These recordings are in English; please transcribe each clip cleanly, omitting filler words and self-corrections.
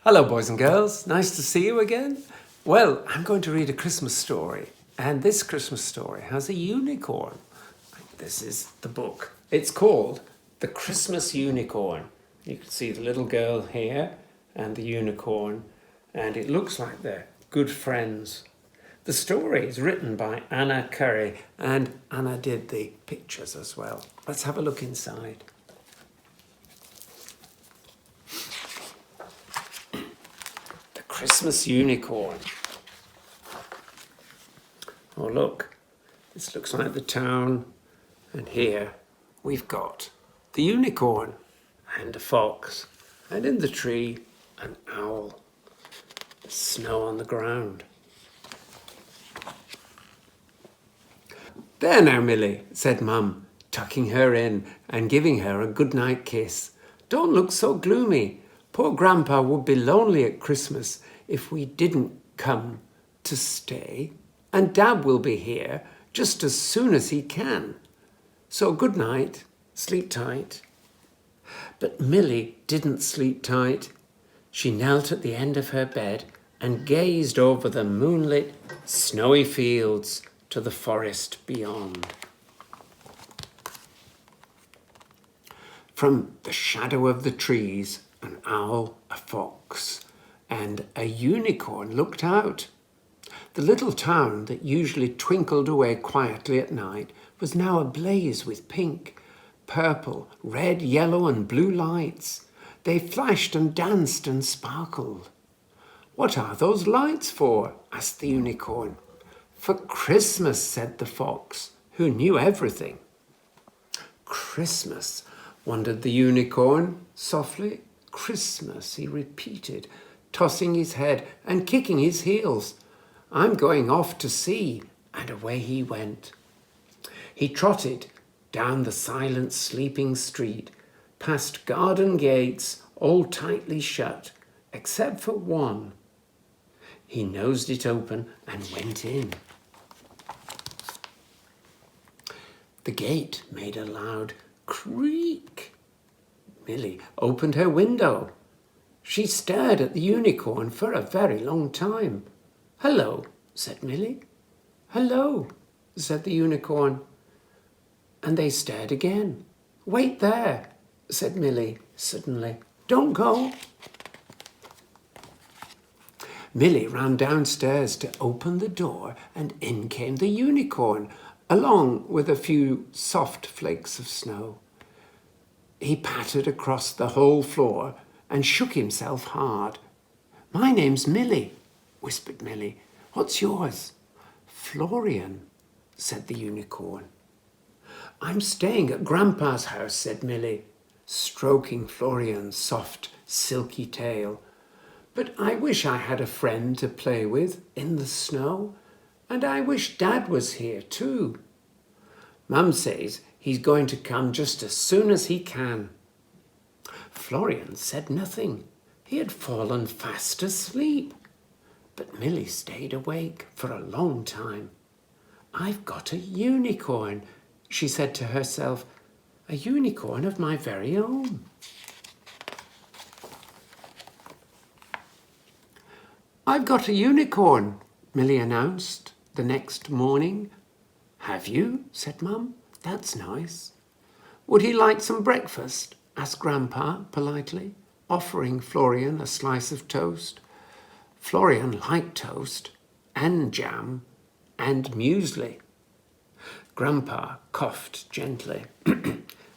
Hello, boys and girls. Nice to see you again. Well, I'm going to read a Christmas story, and this Christmas story has a unicorn. This is the book. It's called The Christmas Unicorn. You can see the little girl here and the unicorn, and it looks like they're good friends. The story is written by Anna Currey, and Anna did the pictures as well. Let's have a look inside. Christmas unicorn. Oh, look, this looks like the town, and here we've got the unicorn and a fox, and in the tree an owl. Snow on the ground. There now, Millie, said Mum, tucking her in and giving her a good-night kiss. Don't look so gloomy. Poor Grandpa would be lonely at Christmas if we didn't come to stay, and Dad will be here just as soon as he can. So good night, sleep tight. But Millie didn't sleep tight. She knelt at the end of her bed and gazed over the moonlit, snowy fields to the forest beyond. From the shadow of the trees, an owl, a fox, and a unicorn looked out. The little town that usually twinkled away quietly at night was now ablaze with pink, purple, red, yellow, and blue lights. They flashed and danced and sparkled. "What are those lights for?" asked the unicorn. "For Christmas," said the fox, who knew everything. "Christmas," wondered the unicorn softly. "Christmas," he repeated, tossing his head and kicking his heels. "I'm going off to see," and away he went. He trotted down the silent, sleeping street, past garden gates all tightly shut, except for one. He nosed it open and went in. The gate made a loud creak. Millie opened her window. She stared at the unicorn for a very long time. "Hello," said Millie. "Hello," said the unicorn. And they stared again. "Wait there," said Millie suddenly. "Don't go." Millie ran downstairs to open the door, and in came the unicorn, along with a few soft flakes of snow. He pattered across the whole floor and shook himself hard. "My name's Millie," whispered Millie. "What's yours?" "Florian," said the unicorn. "I'm staying at Grandpa's house," said Millie, stroking Florian's soft, silky tail. "But I wish I had a friend to play with in the snow, and I wish Dad was here too. Mum says he's going to come just as soon as he can." Florian said nothing. He had fallen fast asleep. But Millie stayed awake for a long time. "I've got a unicorn," she said to herself, "a unicorn of my very own." "I've got a unicorn," Millie announced the next morning. "Have you?" said Mum. "That's nice." "Would he like some breakfast?" asked Grandpa politely, offering Florian a slice of toast. Florian liked toast and jam and muesli. Grandpa coughed gently.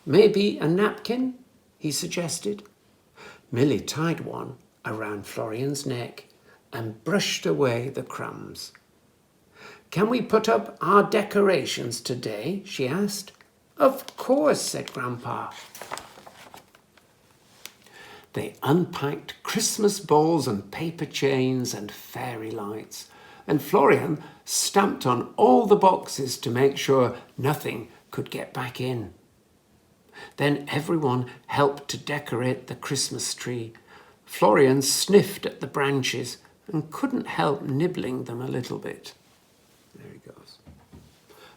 "Maybe a napkin?" he suggested. Millie tied one around Florian's neck and brushed away the crumbs. "Can we put up our decorations today?" she asked. "Of course," said Grandpa. They unpacked Christmas balls and paper chains and fairy lights, and Florian stamped on all the boxes to make sure nothing could get back in. Then everyone helped to decorate the Christmas tree. Florian sniffed at the branches and couldn't help nibbling them a little bit. There he goes.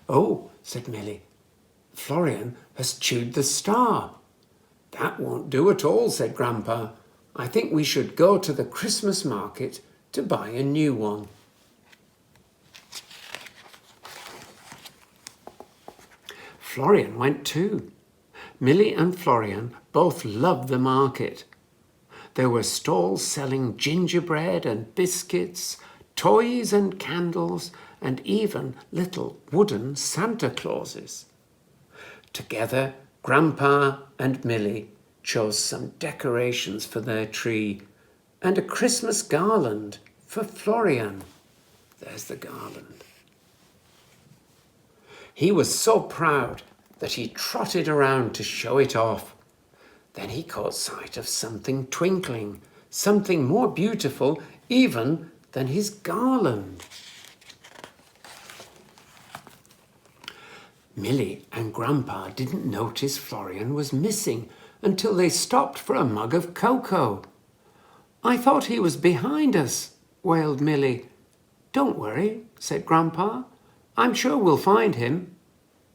"Oh," said Millie, "Florian has chewed the star." "That won't do at all," said Grandpa. I think we should go to the Christmas market to buy a new one. Florian went too. Millie and Florian both loved the market. There were stalls selling gingerbread and biscuits, toys and candles, and even little wooden Santa Clauses. Together, Grandpa and Millie chose some decorations for their tree and a Christmas garland for Florian. There's the garland. He was so proud that he trotted around to show it off. Then he caught sight of something twinkling, something more beautiful even than his garland. Millie and Grandpa didn't notice Florian was missing until they stopped for a mug of cocoa. I thought he was behind us, wailed Millie. Don't worry, said Grandpa. I'm sure we'll find him.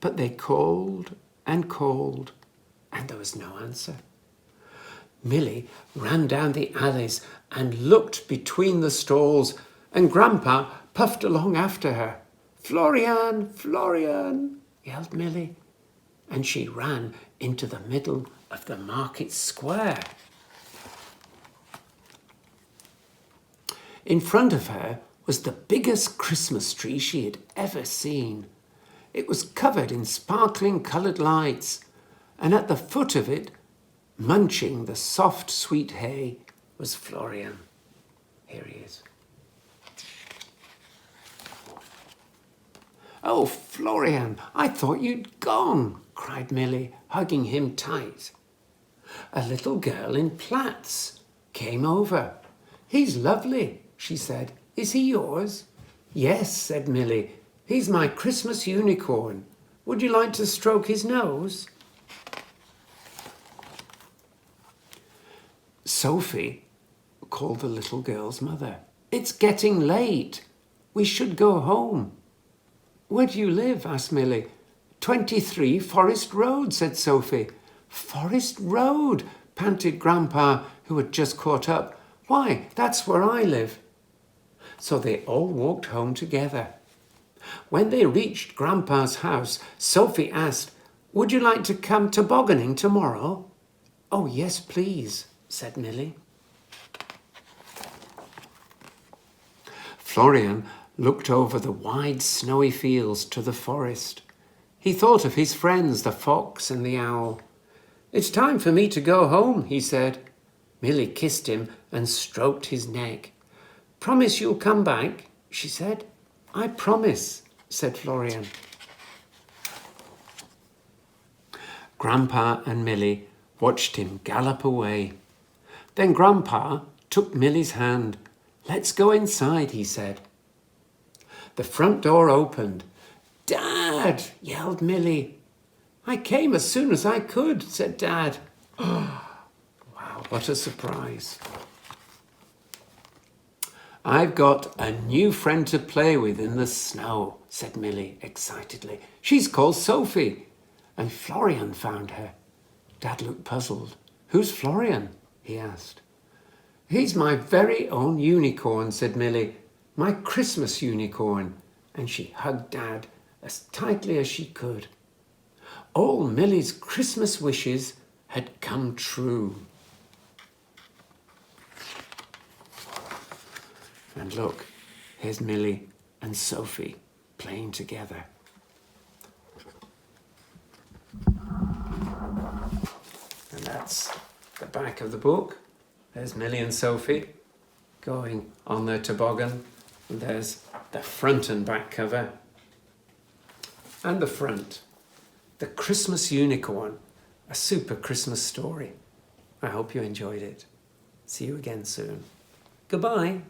But they called, and there was no answer. Millie ran down the alleys and looked between the stalls, and Grandpa puffed along after her. Florian, Florian, yelled Millie, and she ran into the middle of the market square. In front of her was the biggest Christmas tree she had ever seen. It was covered in sparkling coloured lights, and at the foot of it, munching the soft, sweet hay, was Florian. Here he is. Oh, Florian, I thought you'd gone, cried Millie, hugging him tight. A little girl in plaits came over. He's lovely, she said. Is he yours? Yes, said Millie. He's my Christmas unicorn. Would you like to stroke his nose? Sophie called the little girl's mother. It's getting late. We should go home. Where do you live? Asked Millie. 23 Forest Road, said Sophie. Forest Road, panted Grandpa, who had just caught up. Why, that's where I live. So they all walked home together. When they reached Grandpa's house, Sophie asked, Would you like to come tobogganing tomorrow? Oh, yes, please, said Millie. Florian looked over the wide snowy fields to the forest. He thought of his friends, the fox and the owl. It's time for me to go home, he said. Millie kissed him and stroked his neck. Promise you'll come back, she said. I promise, said Florian. Grandpa and Millie watched him gallop away. Then Grandpa took Millie's hand. Let's go inside, he said. The front door opened. Dad, yelled Millie. I came as soon as I could, said Dad. Oh, wow, what a surprise. I've got a new friend to play with in the snow, said Millie excitedly. She's called Sophie, and Florian found her. Dad looked puzzled. Who's Florian? He asked. He's my very own unicorn, said Millie. My Christmas unicorn. And she hugged Dad as tightly as she could. All Millie's Christmas wishes had come true. And look, here's Millie and Sophie playing together. And that's the back of the book. There's Millie and Sophie going on their toboggan. And there's the front and back cover. And the front, the Christmas unicorn, a super Christmas story. I hope you enjoyed it. See you again soon. Goodbye.